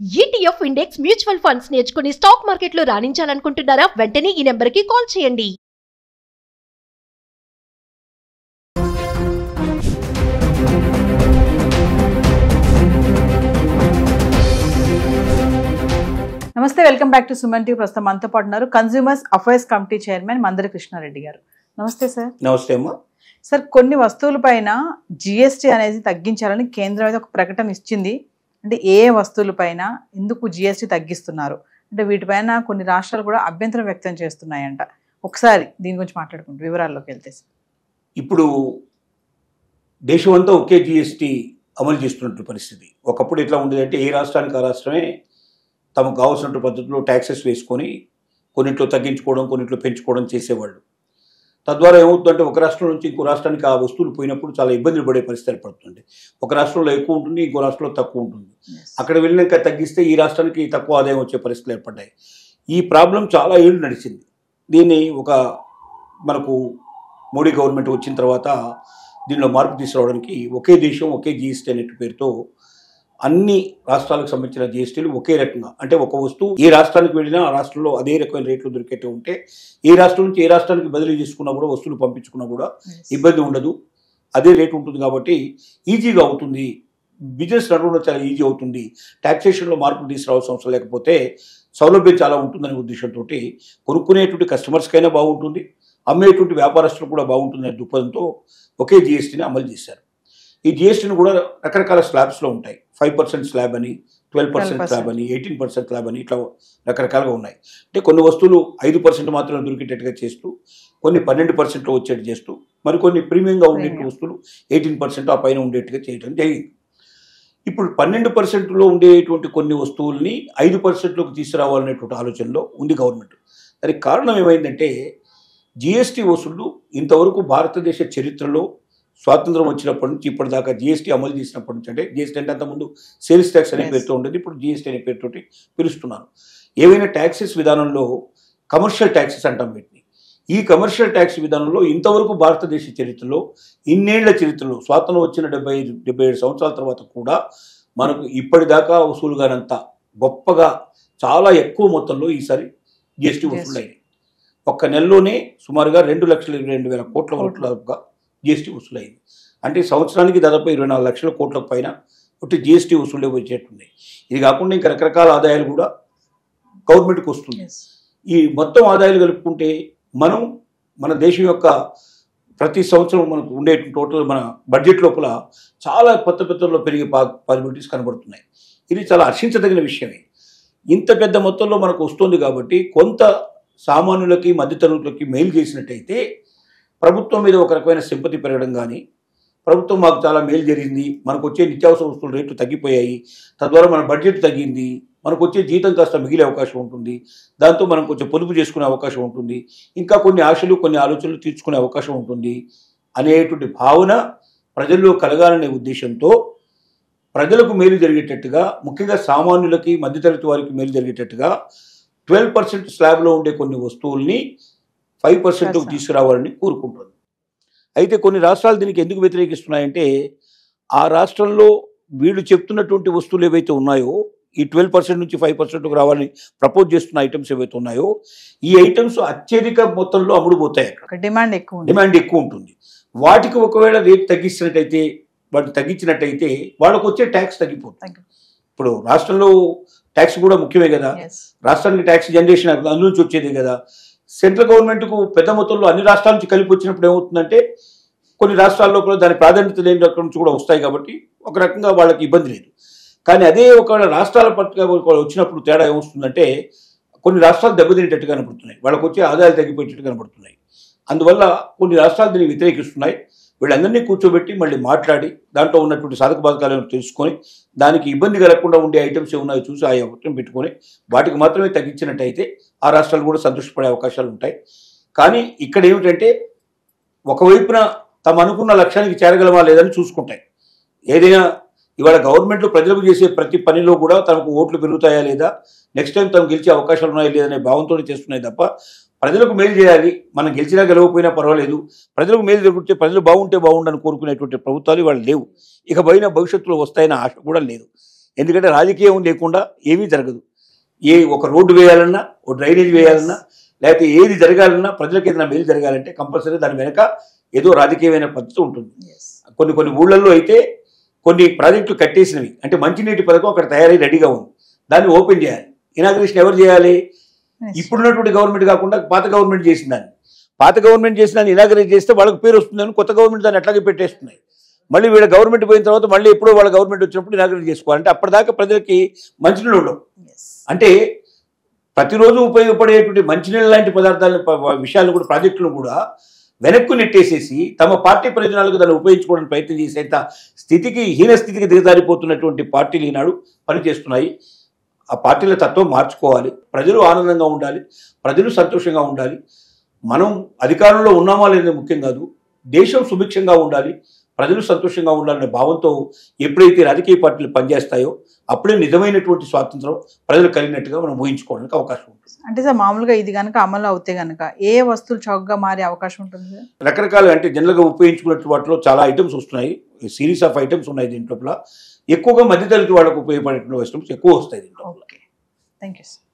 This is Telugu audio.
ETF ఇండెక్స్ మ్యూచువల్ ఫండ్స్ నేర్చుకుని స్టాక్ మార్కెట్లో రాణించాలనుకుంటున్నారా? వెంటనే ఈ నెంబర్కి కాల్ చేయండి. నమస్తే, welcome back to Suman TV. ప్రస్తుతం మనతో పాటు ఉన్నారు consumers affairs committee chairman Mandari Krishna Reddy గారు. నమస్తే సార్. నమస్తే అమ్మా. సార్, కొన్ని వస్తువులపైన జిఎస్టీ అనేది తగ్గించాలని కేంద్రం అయితే ఒక ప్రకటన ఇచ్చింది. అంటే ఏ వస్తువులపైన ఎందుకు జిఎస్టీ తగ్గిస్తున్నారు అంటే వీటిపైన కొన్ని రాష్ట్రాలు కూడా అభ్యంతరం వ్యక్తం చేస్తున్నాయంట. ఒకసారి దీని గురించి మాట్లాడుకుంటూ వివరాల్లోకి వెళ్తే సార్. ఇప్పుడు దేశం అంతా ఒకే జిఎస్టీ అమలు చేస్తున్నట్టు పరిస్థితి. ఒకప్పుడు ఎట్లా ఉండేదంటే ఏ రాష్ట్రానికి ఆ రాష్ట్రమే తమకు కావాల్సినట్టు పద్ధతిలో ట్యాక్సెస్ వేసుకొని కొన్నింట్లో తగ్గించుకోవడం, కొన్నింట్లో పెంచుకోవడం చేసేవాళ్ళు. తద్వారా ఏమవుతుందంటే ఒక రాష్ట్రం నుంచి ఇంకో రాష్ట్రానికి ఆ వస్తువులు పోయినప్పుడు చాలా ఇబ్బందులు పడే పరిస్థితి పడుతుంది. ఒక రాష్ట్రంలో ఎక్కువ ఉంటుంది, ఇంకో రాష్ట్రంలో తక్కువ ఉంటుంది. అక్కడ వెళ్ళినాక తగ్గిస్తే ఈ రాష్ట్రానికి తక్కువ ఆదాయం వచ్చే పరిస్థితులు ఏర్పడ్డాయి. ఈ ప్రాబ్లం చాలా ఏళ్ళు నడిచింది. దీన్ని మనకు మోడీ గవర్నమెంట్ వచ్చిన తర్వాత దీనిలో మార్పు తీసుకురావడానికి ఒకే దేశం ఒకే జిఎస్టీ అనే పేరుతో అన్ని రాష్ట్రాలకు సంబంధించిన జిఎస్టీలు ఒకే రకంగా, అంటే ఒక వస్తువు ఏ రాష్ట్రానికి వెళ్ళినా ఆ రాష్ట్రంలో అదే రకమైన రేట్లు దొరికేట్టు ఉంటే ఏ రాష్ట్రం నుంచి ఏ రాష్ట్రానికి బదిలీ చేసుకున్నా కూడా వస్తువులు పంపించుకున్నా కూడా ఇబ్బంది ఉండదు, అదే రేటు ఉంటుంది. కాబట్టి ఈజీగా అవుతుంది, బిజినెస్ నడవడం చాలా ఈజీ అవుతుంది, ట్యాక్సేషన్లో మార్పులు తీసుకురావాల్సిన అవసరం లేకపోతే సౌలభ్యం చాలా ఉంటుందనే ఉద్దేశంతో కొనుక్కునేటువంటి కస్టమర్స్కైనా బాగుంటుంది, అమ్మేటువంటి వ్యాపారస్తులు కూడా బాగుంటుందనే దృక్పథంతో ఒకే జిఎస్టీని అమలు చేశారు. ఈ జిఎస్టీని కూడా రకరకాల స్లాబ్స్లో ఉంటాయి. 5% స్లాబ్ అని, 12% స్లాబ్ అని, 18% స్లాబ్ అని, ఇట్లా రకరకాలుగా ఉన్నాయి. అంటే కొన్ని వస్తువులు 5% మాత్రమే దొరికేటట్టుగా చేస్తూ, కొన్ని 12%లో వచ్చేట్టు చేస్తూ, మరికొన్ని ప్రీమియంగా ఉండే వస్తువులు 18% ఆ పైన ఉండేట్టుగా చేయడం జరిగింది. ఇప్పుడు 12%లో ఉండేటువంటి కొన్ని వస్తువుల్ని 5%లోకి తీసుకురావాలనేటువంటి ఆలోచనలో ఉంది గవర్నమెంట్. దానికి కారణం ఏమైందంటే జిఎస్టీ వసూళ్లు ఇంతవరకు భారతదేశ చరిత్రలో స్వాతంత్రం వచ్చినప్పటి నుంచి ఇప్పటిదాకా జిఎస్టీ అమలు చేసినప్పటి నుంచి, అంటే జిఎస్టీ అంటే అంతకుముందు సేల్స్ ట్యాక్స్ అనే పేరుతో ఉండేది, ఇప్పుడు జిఎస్టీ అనే పేరుతోటి పిలుస్తున్నారు. ఏవైనా ట్యాక్సెస్ విధానంలో కమర్షియల్ ట్యాక్సెస్ అంటాం వీటిని. ఈ కమర్షియల్ ట్యాక్స్ విధానంలో ఇంతవరకు భారతదేశ చరిత్రలో, ఇన్నేళ్ల చరిత్రలో, స్వాతంత్రం వచ్చిన 77 సంవత్సరాల తర్వాత కూడా మనకు ఇప్పటిదాకా వసూలుగానంత గొప్పగా చాలా ఎక్కువ మొత్తంలో ఈసారి జిఎస్టీ వసూలైంది. ఒక్క నెలలోనే సుమారుగా 2,22,000 కోట్ల వరకుగా జిఎస్టీ వసూలైంది. అంటే సంవత్సరానికి దాదాపు 24 లక్షల కోట్లకు పైన ఒకటి జిఎస్టీ వసూలే వచ్చేట్టున్నాయి. ఇది కాకుండా ఇంకా రకరకాల ఆదాయాలు కూడా గవర్నమెంట్కి వస్తుంది. ఈ మొత్తం ఆదాయాలు కలుపుకుంటే మన దేశం యొక్క ప్రతి సంవత్సరం మనకు ఉండే టోటల్ మన బడ్జెట్ లోపల చాలా పెద్దలో పెరిగే పాసిబిలిటీస్ కనబడుతున్నాయి. ఇది చాలా హర్షించదగిన విషయమే. ఇంత పెద్ద మొత్తంలో మనకు వస్తుంది కాబట్టి కొంత సామాన్యులకి, మధ్యతరగతులకి మేలు చేసినట్టయితే ప్రభుత్వం మీద ఒక రకమైన సింపతి పెరగడం కానీ, ప్రభుత్వం మాకు చాలా మేలు జరిగింది, మనకు వచ్చే నిత్యావసర వస్తువుల రేట్లు తగ్గిపోయాయి, తద్వారా మన బడ్జెట్ తగ్గింది, మనకు వచ్చే జీతం కాస్త మిగిలే అవకాశం ఉంటుంది, దాంతో మనం కొంచెం పొదుపు చేసుకునే అవకాశం ఉంటుంది, ఇంకా కొన్ని ఆశలు కొన్ని ఆలోచనలు తీర్చుకునే అవకాశం ఉంటుంది అనేటువంటి భావన ప్రజల్లో కలగాలనే ఉద్దేశంతో ప్రజలకు మేలు జరిగేటట్టుగా, ముఖ్యంగా సామాన్యులకి, మధ్యతరగతి వారికి మేలు జరిగేటట్టుగా 12% స్లాబ్లో ఉండే కొన్ని వస్తువుల్ని 5%కు తీసుకురావాలని కోరుకుంటుంది. అయితే కొన్ని రాష్ట్రాలు దీనికి ఎందుకు వ్యతిరేకిస్తున్నాయంటే ఆ రాష్ట్రంలో వీళ్ళు చెప్తున్నటువంటి వస్తువులు ఏవైతే ఉన్నాయో, ఈ 12% నుంచి 5%కు రావాలని ప్రపోజ్ చేస్తున్న ఐటమ్స్ ఏవైతే ఉన్నాయో, ఈ ఐటమ్స్ అత్యధిక మొత్తంలో అమ్ముడుపోతాయి. అక్కడ డిమాండ్ ఎక్కువ ఉంటుంది. వాటికి ఒకవేళ రేట్ తగ్గించినట్టయితే వాళ్ళకు వచ్చే ట్యాక్స్ తగ్గిపోతుంది. ఇప్పుడు రాష్ట్రంలో ట్యాక్స్ కూడా ముఖ్యమే కదా, రాష్ట్రానికి ట్యాక్స్ జనరేషన్ అందులో నుంచి వచ్చేదే కదా. సెంట్రల్ గవర్నమెంట్కు పెద్ద మొత్తంలో అన్ని రాష్ట్రాల నుంచి కలిపి వచ్చినప్పుడు ఏమవుతుందంటే కొన్ని రాష్ట్రాల్లో కూడా దాని ప్రాధాన్యత లేని అక్కడి నుంచి కూడా వస్తాయి కాబట్టి ఒక రకంగా వాళ్ళకి ఇబ్బంది లేదు. కానీ అదే ఒకవేళ రాష్ట్రాల పట్ల వచ్చినప్పుడు తేడా ఏమొస్తుందంటే కొన్ని రాష్ట్రాలు దెబ్బతినేటట్టు కనబడుతున్నాయి, వాళ్ళకు వచ్చే ఆదాయాలు తగ్గిపోయేటట్టు కనబడుతున్నాయి. అందువల్ల కొన్ని రాష్ట్రాలు దీన్ని వ్యతిరేకిస్తున్నాయి. వీళ్ళందరినీ కూర్చోబెట్టి మళ్ళీ మాట్లాడి దాంట్లో ఉన్నటువంటి సాధక బాధకాలను తెలుసుకొని దానికి ఇబ్బంది కలగకుండా ఉండే ఐటమ్స్ ఏమున్నాయో చూసి ఆ అవసరం పెట్టుకొని వాటికి మాత్రమే తగ్గించినట్టయితే ఆ రాష్ట్రాలు కూడా సంతోషపడే అవకాశాలు ఉంటాయి. కానీ ఇక్కడ ఏమిటంటే ఒకవైపున తమ అనుకున్న లక్ష్యానికి చేరగలమా లేదని చూసుకుంటాయి. ఏదైనా ఇవాళ గవర్నమెంట్లో ప్రజలకు చేసే ప్రతి పనిలో కూడా తమకు ఓట్లు పెరుగుతాయా లేదా, నెక్స్ట్ టైం తమ గెలిచే అవకాశాలు ఉన్నాయా లేదనే భావంతో చేస్తున్నాయి తప్ప ప్రజలకు మేలు చేయాలి, మనం గెలిచినా గెలవకపోయినా పర్వాలేదు, ప్రజలకు మేలు జరుగుతే ప్రజలు బాగుంటే బాగుండని కోరుకునేటువంటి ప్రభుత్వాలు ఇవాళ లేవు. ఇక భవిష్యత్తులో వస్తాయన్న ఆశ కూడా లేదు. ఎందుకంటే రాజకీయం లేకుండా ఏమీ జరగదు. ఒక రోడ్డు వేయాలన్నా, ఒక డ్రైనేజ్ వేయాలన్నా, లేకపోతే ఏది జరగాలన్నా, ప్రజలకు ఏదైనా మేలు జరగాలంటే కంపల్సరీ దాని వెనక ఏదో రాజకీయమైన పద్ధతి ఉంటుంది. కొన్ని ఊళ్ళల్లో అయితే కొన్ని ప్రాజెక్టులు కట్టేసినవి, అంటే మంచినీటి పథకం అక్కడ తయారై రెడీగా ఉంది, దాన్ని ఓపెన్ చేయాలి. ఇనాగ్రేషన్ ఎవరు చేయాలి? ఇప్పుడున్నటువంటి గవర్నమెంట్ కాకుండా పాత గవర్నమెంట్ చేసిన దాన్ని. పాత గవర్నమెంట్ చేసిన దాన్ని ఇనాగ్రేట్ చేస్తే వాళ్ళకి పేరు వస్తుందని కొత్త గవర్నమెంట్ దాన్ని అట్లాగే పెట్టేస్తున్నాయి. మళ్ళీ వీళ్ళ గవర్నమెంట్ పోయిన తర్వాత మళ్ళీ ఎప్పుడో వాళ్ళ గవర్నమెంట్ వచ్చినప్పుడు ఇనాగ్రేట్ చేసుకోవాలి. అంటే అప్పటిదాకా ప్రజలకి మంచినీళ్ళు ఉండవు. అంటే ప్రతిరోజు ఉపయోగపడేటువంటి మంచినీళ్ళ లాంటి పదార్థాలు విషయాలు కూడా, ప్రాజెక్టులు కూడా వెనక్కు నెట్టేసేసి తమ పార్టీ ప్రయోజనాలకు దాన్ని ఉపయోగించుకోవడానికి ప్రయత్నం చేసేంత స్థితికి, హీన స్థితికి దిగజారిపోతున్నటువంటి పార్టీలు ఈనాడు పనిచేస్తున్నాయి. ఆ పార్టీల తత్వం మార్చుకోవాలి. ప్రజలు ఆనందంగా ఉండాలి, ప్రజలు సంతోషంగా ఉండాలి. మనం అధికారంలో ఉన్నామా అనేది ముఖ్యం కాదు, దేశం సుభిక్షంగా ఉండాలి, ప్రజలు సంతోషంగా ఉండాలనే భావంతో ఎప్పుడైతే రాజకీయ పార్టీలు పనిచేస్తాయో అప్పుడే నిజమైనటువంటి స్వాతంత్రం ప్రజలు కలిగినట్టుగా మనం ఊహించుకోవడానికి అవకాశం ఉంటుంది. అంటే సార్ మామూలుగా ఇది కనుక అమలు అవుతే కనుక ఏ వస్తువులు చౌకగా మారే అవకాశం ఉంటుంది సార్? రకరకాల, అంటే జనరల్గా ఉపయోగించుకున్నట్టు వాటిలో చాలా ఐటమ్స్ వస్తున్నాయి, సిరీస్ ఆఫ్ ఐటమ్స్ ఉన్నాయి దీంట్లో. ఎక్కువగా మధ్యతరగతి వాళ్ళకు ఉపయోగపడేటువంటి వస్తువులు ఎక్కువ వస్తాయి దీంట్లో. Okay, thank you sir.